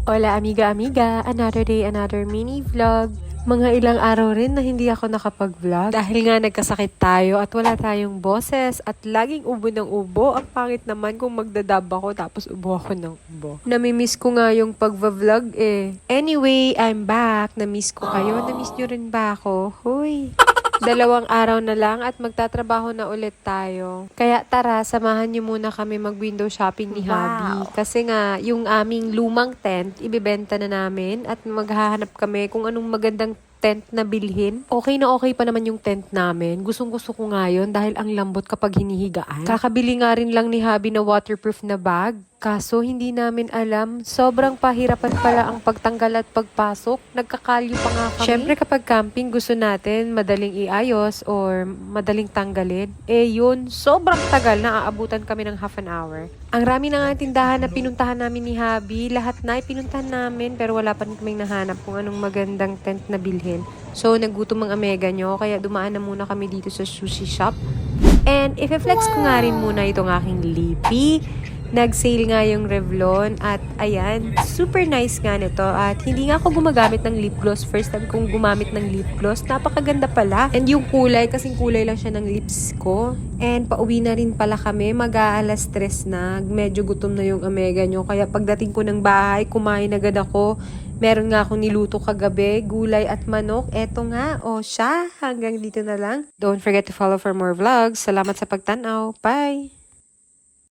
Hola amiga, another day, another mini vlog. Mga ilang araw rin na hindi ako nakapag-vlog dahil nga nagkasakit tayo at wala tayong boses at laging ubo ng ubo. Ang pangit naman kung magdadab ako tapos ubo ako ng ubo. Namimiss ko nga yung pag-vlog eh. Anyway, I'm back. Namiss ko kayo. Namiss nyo rin ba ako? Hoy! 2 araw na lang at magtatrabaho na ulit tayo. Kaya tara, samahan niyo muna kami mag-window shopping ni Habi. Kasi nga, yung aming lumang tent, ibibenta na namin at maghahanap kami kung anong magandang tent na bilhin. Okay na okay pa naman yung tent namin. Gustong-gusto ko nga yun dahil ang lambot kapag hinihigaan. Kakabili nga rin lang ni Habi na waterproof na bag. Kaso hindi namin alam, sobrang pahirapan pala ang pagtanggal at pagpasok. Nagkakalyo pa nga kami. Syempre kapag camping gusto natin madaling iayos or madaling tanggalin. Eh yun, sobrang tagal na aabutan kami ng half an hour. Ang rami na nga tindahan na pinuntahan namin ni Habi. Lahat na pinuntahan namin pero wala pa rin kaming nahanap kung anong magandang tent na bilhin. So nagutom ang amega nyo kaya dumaan na muna kami dito sa sushi shop. And i-flex ko nga rin muna itong aking lippy. Nag-sale nga yung Revlon at ayan, super nice nga nito at hindi nga ako gumagamit ng lip gloss. First time kong gumamit ng lip gloss. Napakaganda pala. And yung kulay, kasing kulay lang siya ng lips ko. And pauwi na rin pala kami. Mag-aalas 3 na. Medyo gutom na yung amega nyo. Kaya pagdating ko ng bahay, kumain agad ako. Meron nga akong niluto kagabi, gulay at manok. Eto nga, o siya. Hanggang dito na lang. Don't forget to follow for more vlogs. Salamat sa pagtanaw. Bye!